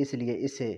اس لیے اسے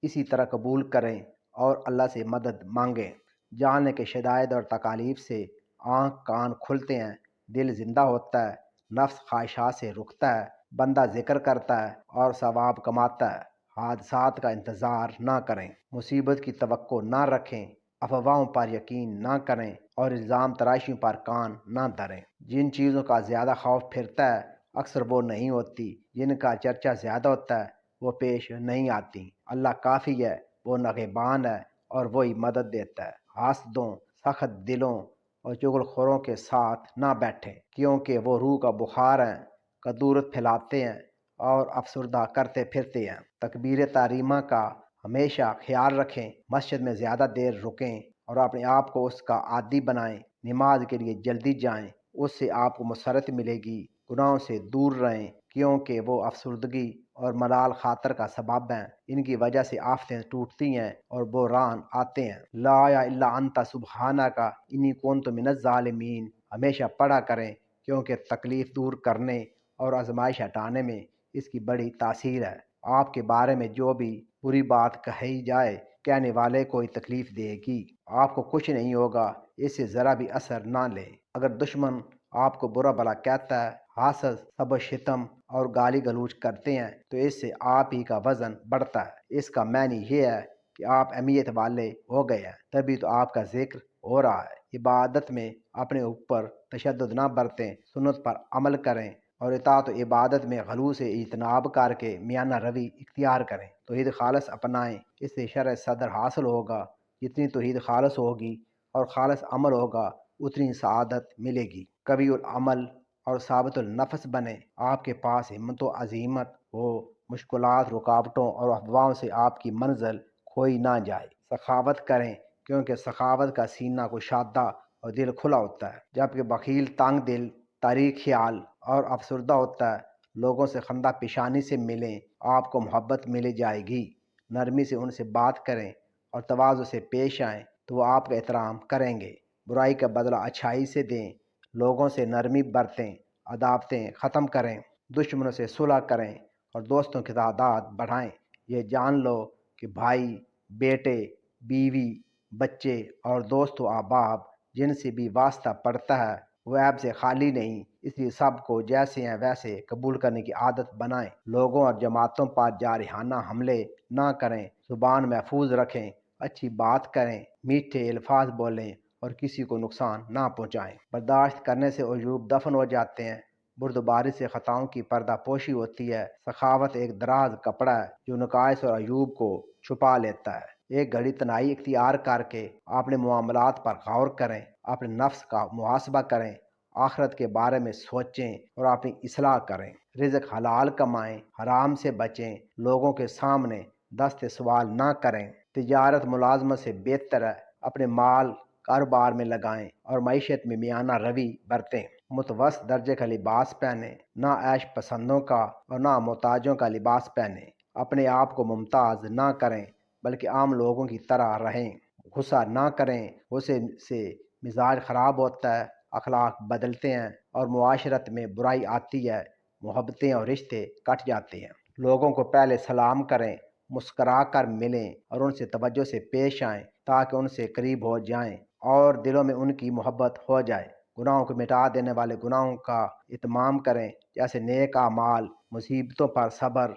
اسی طرح قبول کریں اور اللہ سے مدد مانگیں۔ جاننے کے شدائد اور تکالیف سے آنکھ کان کھلتے ہیں، دل زندہ ہوتا ہے، نفس خواہشات سے رکتا ہے، بندہ ذکر کرتا ہے اور ثواب کماتا ہے۔ حادثات کا انتظار نہ کریں، مصیبت کی توقع نہ رکھیں، افواہوں پر یقین نہ کریں اور الزام تراشیوں پر کان نہ دھریں۔ جن چیزوں کا زیادہ خوف پھرتا ہے اکثر وہ نہیں ہوتی، جن کا چرچا زیادہ ہوتا ہے وہ پیش نہیں آتی۔ اللہ کافی ہے، وہ نگہبان ہے اور وہی مدد دیتا ہے۔ حاسدوں، سخت دلوں اور چغل خوروں کے ساتھ نہ بیٹھیں، کیونکہ وہ روح کا بخار ہیں، کدورت پھیلاتے ہیں اور افسردہ کرتے پھرتے ہیں۔ تکبیر تحریمہ کا ہمیشہ خیال رکھیں، مسجد میں زیادہ دیر رکیں اور اپنے آپ کو اس کا عادی بنائیں۔ نماز کے لیے جلدی جائیں، اس سے آپ کو مسرت ملے گی۔ گناہوں سے دور رہیں، کیونکہ وہ افسردگی اور ملال خاطر کا سبب ہیں۔ ان کی وجہ سے آفتیں ٹوٹتی ہیں اور بحران آتے ہیں۔ لا الہ الا انت سبحانک انی کنت من الظالمین ہمیشہ پڑھا کریں، کیونکہ تکلیف دور کرنے اور آزمائش ہٹانے میں اس کی بڑی تاثیر ہے۔ آپ کے بارے میں جو بھی بری بات کہی جائے کہنے والے کو ہی تکلیف دے گی، آپ کو کچھ نہیں ہوگا، اس سے ذرا بھی اثر نہ لیں۔ اگر دشمن آپ کو برا بھلا کہتا ہے، حاسد سب و شتم اور گالی گلوچ کرتے ہیں تو اس سے آپ ہی کا وزن بڑھتا ہے۔ اس کا معنی یہ ہے کہ آپ اہمیت والے ہو گئے ہیں، تبھی تو آپ کا ذکر ہو رہا ہے۔ عبادت میں اپنے اوپر تشدد نہ برتیں، سنت پر عمل کریں اور اطاعت و عبادت میں غلو سے اجتناب کر کے میانہ روی اختیار کریں۔ توحید خالص اپنائیں، اس سے شرح صدر حاصل ہوگا۔ جتنی توحید خالص ہوگی اور خالص عمل ہوگا اتنی سعادت ملے گی۔ کبھی العمل اور ثابت النفس بنے، آپ کے پاس ہمت و عزیمت ہو، مشکلات، رکاوٹوں اور افواہوں سے آپ کی منزل کھوئی نہ جائے۔ سخاوت کریں، کیونکہ سخاوت کا سینہ کشادہ اور دل کھلا ہوتا ہے، جبکہ بخیل تنگ دل، تاریک خیال اور افسردہ ہوتا ہے۔ لوگوں سے خندہ پیشانی سے ملیں، آپ کو محبت مل جائے گی۔ نرمی سے ان سے بات کریں اور تواضع سے پیش آئیں تو وہ آپ کا احترام کریں گے۔ برائی کا بدلہ اچھائی سے دیں، لوگوں سے نرمی برتیں، عداوتیں ختم کریں، دشمنوں سے صلح کریں اور دوستوں کی تعداد بڑھائیں۔ یہ جان لو کہ بھائی، بیٹے، بیوی، بچے اور دوست و احباب جن سے بھی واسطہ پڑتا ہے وہ عیب سے خالی نہیں، اس لیے سب کو جیسے ہیں ویسے قبول کرنے کی عادت بنائیں۔ لوگوں اور جماعتوں پر جارحانہ حملے نہ کریں، زبان محفوظ رکھیں، اچھی بات کریں، میٹھے الفاظ بولیں اور کسی کو نقصان نہ پہنچائیں۔ برداشت کرنے سے عیوب دفن ہو جاتے ہیں، بردباری سے خطاؤں کی پردہ پوشی ہوتی ہے۔ سخاوت ایک دراز کپڑا ہے جو نقائص اور عیوب کو چھپا لیتا ہے۔ ایک گھڑی تنہائی اختیار کر کے اپنے معاملات پر غور کریں، اپنے نفس کا محاسبہ کریں، آخرت کے بارے میں سوچیں اور اپنی اصلاح کریں۔ رزق حلال کمائیں، حرام سے بچیں، لوگوں کے سامنے دست سوال نہ کریں۔ تجارت ملازمت سے بہتر ہے، اپنے مال کاروبار میں لگائیں اور معیشت میں میانہ روی برتیں۔ متوسط درجے کا لباس پہنیں، نہ عیش پسندوں کا اور نہ محتاجوں کا لباس پہنیں۔ اپنے آپ کو ممتاز نہ کریں بلکہ عام لوگوں کی طرح رہیں۔ غصہ نہ کریں، غصے سے مزاج خراب ہوتا ہے، اخلاق بدلتے ہیں اور معاشرت میں برائی آتی ہے، محبتیں اور رشتے کٹ جاتے ہیں۔ لوگوں کو پہلے سلام کریں، مسکرا کر ملیں اور ان سے توجہ سے پیش آئیں تاکہ ان سے قریب ہو جائیں اور دلوں میں ان کی محبت ہو جائے۔ گناہوں کو مٹا دینے والے گناہوں کا اتمام کریں، جیسے نیک اعمال، مصیبتوں پر صبر،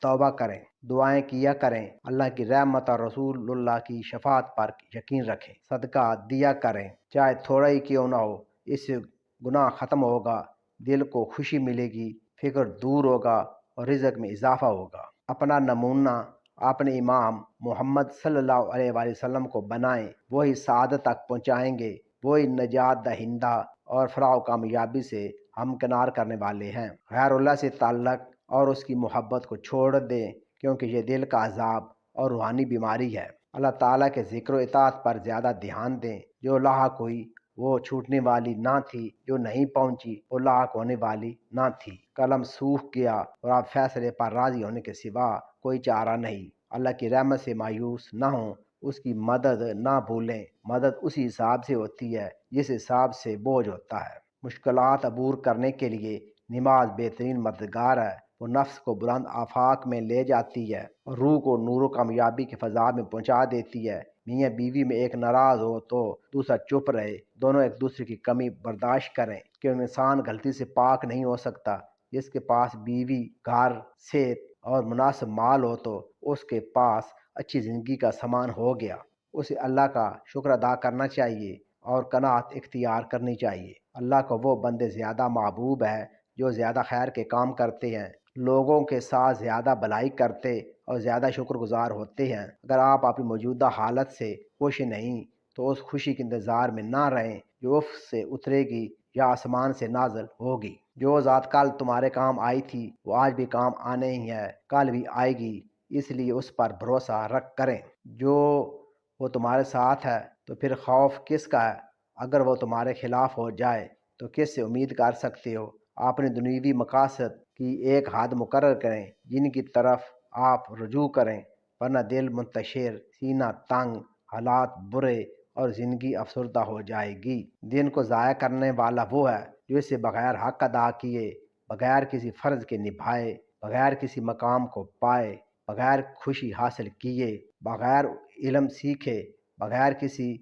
توبہ کریں، دعائیں کیا کریں، اللہ کی رحمت اور رسول اللہ کی شفاعت پر یقین رکھیں، صدقہ دیا کریں، چاہے تھوڑا ہی کیوں نہ ہو، اس سے گناہ ختم ہوگا، دل کو خوشی ملے گی، فکر دور ہوگا اور رزق میں اضافہ ہوگا۔ اپنا نمونہ اپنے امام محمد صلی اللہ علیہ وآلہ وسلم کو بنائیں، وہی سعادت تک پہنچائیں گے، وہی نجات دہندہ اور فلاح و کامیابی سے ہمکنار کرنے والے ہیں۔ غیر اللہ سے تعلق اور اس کی محبت کو چھوڑ دیں، کیونکہ یہ دل کا عذاب اور روحانی بیماری ہے۔ اللہ تعالیٰ کے ذکر و اطاعت پر زیادہ دھیان دیں۔ جو لاحق ہوئی وہ چھوٹنے والی نہ تھی، جو نہیں پہنچی وہ لاحق ہونے والی نہ تھی۔ قلم سوکھ گیا اور آپ فیصلے پر راضی ہونے کے سوا کوئی چارہ نہیں۔ اللہ کی رحمت سے مایوس نہ ہوں، اس کی مدد نہ بھولیں۔ مدد اسی حساب سے ہوتی ہے جس حساب سے بوجھ ہوتا ہے۔ مشکلات عبور کرنے کے لیے نماز بہترین مددگار ہے۔ وہ نفس کو بلند آفاق میں لے جاتی ہے اور روح کو نور و کامیابی کی فضا میں پہنچا دیتی ہے۔ میاں بیوی میں ایک ناراض ہو تو دوسرا چپ رہے، دونوں ایک دوسرے کی کمی برداشت کریں، کہ انسان غلطی سے پاک نہیں ہو سکتا۔ جس کے پاس بیوی، گھر، صحت اور مناسب مال ہو تو اس کے پاس اچھی زندگی کا سامان ہو گیا۔ اسے اللہ کا شکر ادا کرنا چاہیے اور قناعت اختیار کرنی چاہیے۔ اللہ کو وہ بندے زیادہ محبوب ہے جو زیادہ خیر کے کام کرتے ہیں، لوگوں کے ساتھ زیادہ بھلائی کرتے اور زیادہ شکر گزار ہوتے ہیں۔ اگر آپ اپنی موجودہ حالت سے خوش نہیں تو اس خوشی کے انتظار میں نہ رہیں جو افق سے اترے گی یا آسمان سے نازل ہوگی۔ جو ذات کل تمہارے کام آئی تھی وہ آج بھی کام آنے ہی ہے، کل بھی آئے گی، اس لیے اس پر بھروسہ رکھ کریں۔ جو وہ تمہارے ساتھ ہے تو پھر خوف کس کا ہے؟ اگر وہ تمہارے خلاف ہو جائے تو کس سے امید کر سکتے ہو؟ اپنے دنیوی مقاصد کی ایک حد مقرر کریں جن کی طرف آپ رجوع کریں، ورنہ دل منتشر، سینہ تنگ، حالات برے اور زندگی افسردہ ہو جائے گی۔ دن کو ضائع کرنے والا وہ ہے جو اسے بغیر حق ادا کیے، بغیر کسی فرض کے نبھائے، بغیر کسی مقام کو پائے، بغیر خوشی حاصل کیے، بغیر علم سیکھے، بغیر کسی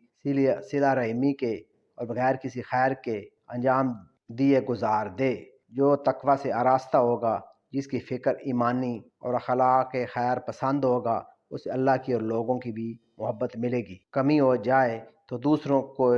صلہ رحمی کے اور بغیر کسی خیر کے انجام دیے گزار دے۔ جو تقوی سے آراستہ ہوگا، جس کی فکر ایمانی اور اخلاق خیر پسند ہوگا، اسے اللہ کی اور لوگوں کی بھی محبت ملے گی۔ کمی ہو جائے تو دوسروں کو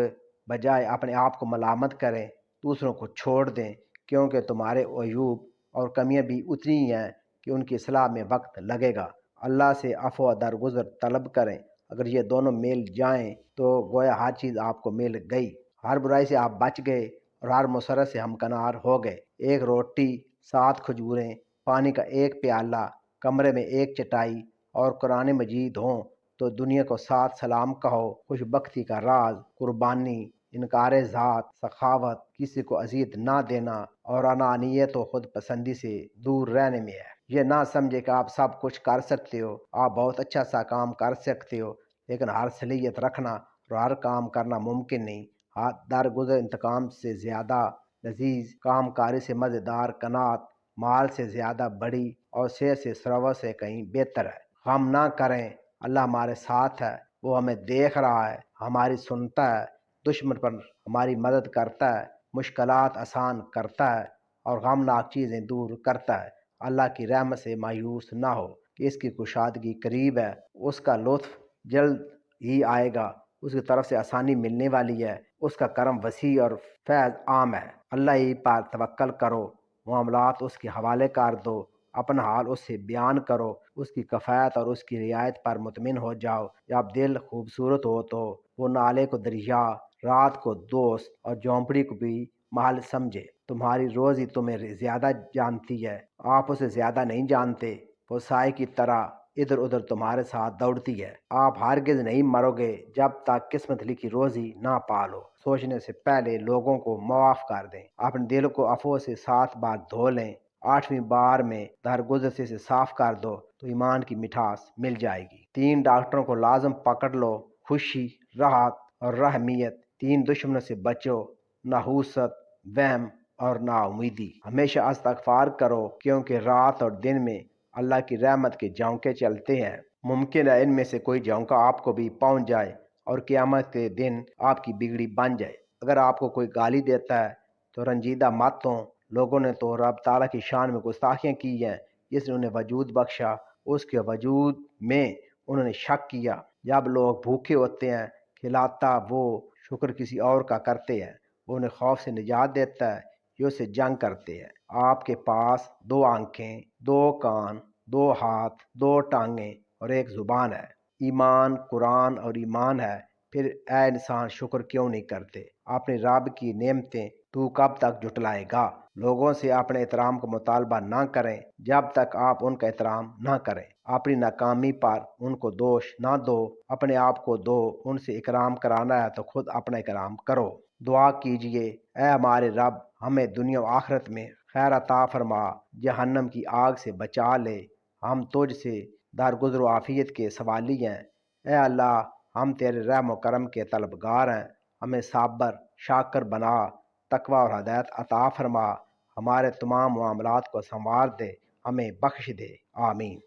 بجائے اپنے آپ کو ملامت کریں، دوسروں کو چھوڑ دیں، کیونکہ تمہارے عیوب اور کمیاں بھی اتنی ہی ہیں کہ ان کی اصلاح میں وقت لگے گا۔ اللہ سے عفو و درگزر طلب کریں، اگر یہ دونوں مل جائیں تو گویا ہر چیز آپ کو مل گئی، ہر برائی سے آپ بچ گئے اور ہر مسرت سے ہمکنار ہو گئے۔ ایک روٹی، 7 کھجوریں، پانی کا ایک پیالہ، کمرے میں ایک چٹائی اور قرآن مجید ہوں تو دنیا کو 7 سلام کہو۔ خوش بختی کا راز قربانی، انکار ذات، سخاوت، کسی کو اذیت نہ دینا اور انانیت و خود پسندی سے دور رہنے میں ہے۔ یہ نہ سمجھے کہ آپ سب کچھ کر سکتے ہو، آپ بہت اچھا سا کام کر سکتے ہو، لیکن ہر صلاحیت رکھنا اور ہر کام کرنا ممکن نہیں۔ درگزر انتقام سے زیادہ لذیذ، کام کاری سے مزیدار قناعت، مال سے زیادہ بڑی اور صحت سے ثروت سے کہیں بہتر ہے۔ غم نہ کریں، اللہ ہمارے ساتھ ہے، وہ ہمیں دیکھ رہا ہے، ہماری سنتا ہے، دشمن پر ہماری مدد کرتا ہے، مشکلات آسان کرتا ہے اور غمناک چیزیں دور کرتا ہے۔ اللہ کی رحمت سے مایوس نہ ہو کہ اس کی کشادگی قریب ہے، اس کا لطف جلد ہی آئے گا، اس کی طرف سے آسانی ملنے والی ہے، اس کا کرم وسیع اور فیض عام ہے۔ اللہ ہی پر توکل کرو، معاملات اس کے حوالے کر دو، اپنا حال اس سے بیان کرو، اس کی کفایت اور اس کی رعایت پر مطمئن ہو جاؤ۔ جب دل خوبصورت ہو تو وہ نالے کو دریا، رات کو دوست اور جھونپڑی کو بھی محل سمجھے۔ تمہاری روزی تمہیں زیادہ جانتی ہے، آپ اسے زیادہ نہیں جانتے، وہ سائے کی طرح ادھر ادھر تمہارے ساتھ دوڑتی ہے۔ آپ ہرگز نہیں مرو گے جب تک قسمت لکھی روزی نہ پالو۔ سوچنے سے پہلے لوگوں کو معاف کر دیں، اپنے دل کو عفو سے 7 بار دھو لیں، 8ویں بار میں درگزر سے اسے صاف کر دو تو ایمان کی مٹھاس مل جائے گی۔ 3 ڈاکٹروں کو لازم پکڑ لو، خوشی، راحت اور رحمیت۔ 3 دشمنوں سے بچو، نحوست، وہم اور نا امیدی۔ ہمیشہ استغفار کرو، کیونکہ رات اور دن میں اللہ کی رحمت کے جھونکے چلتے ہیں۔ ممکن ہے ان میں سے کوئی جھونکا آپ کو بھی پہنچ جائے اور قیامت کے دن آپ کی بگڑی بن جائے۔ اگر آپ کو کوئی گالی دیتا ہے تو رنجیدہ مت ہوں، لوگوں نے تو رب تعالیٰ کی شان میں گستاخیاں کی ہیں، جس نے انہیں وجود بخشا، اس کے وجود میں انہوں نے شک کیا۔ جب لوگ بھوکے ہوتے ہیں، کھلاتا وہ شکر کسی اور کا کرتے ہیں، وہ انہیں خوف سے نجات دیتا ہے، یہ اس سے جنگ کرتے ہیں۔ آپ کے پاس 2 آنکھیں، 2 کان، 2 ہاتھ، 2 ٹانگیں اور 1 زبان ہے۔ ایمان قرآن اور ایمان ہے، پھر اے انسان شکر کیوں نہیں کرتے؟ اپنے رب کی نعمتیں تو کب تک جھٹلائے گا؟ لوگوں سے اپنے احترام کا مطالبہ نہ کریں جب تک آپ ان کا احترام نہ کریں۔ اپنی ناکامی پر ان کو دوش نہ دو، اپنے آپ کو دو۔ ان سے اکرام کرانا ہے تو خود اپنا اکرام کرو۔ دعا کیجئے، اے ہمارے رب، ہمیں دنیا و آخرت میں خیر عطا فرما، جہنم کی آگ سے بچا لے۔ ہم تجھ سے درگزر و عافیت کے سوالی ہیں، اے اللہ، ہم تیرے رحم و کرم کے طلبگار ہیں، ہمیں صابر، شاکر بنا، تقوی اور ہدایت عطا فرما، ہمارے تمام معاملات کو سنوار دے، ہمیں بخش دے، آمین۔